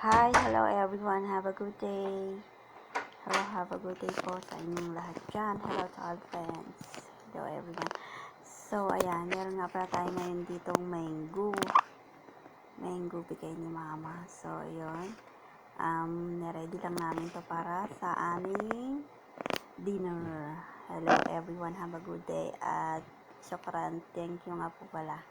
Hi, hello everyone. Have a good day. Hello, have a good day po sa inyong lahat dyan. Hello to all friends. Hello everyone. So, ayan, meron nga pala tayo ngayon ditong mango. Mango bigay ni mama. So, yun. Niready lang namin to para sa aming dinner. Hello everyone. Have a good day. At syukran. Thank you nga po pala.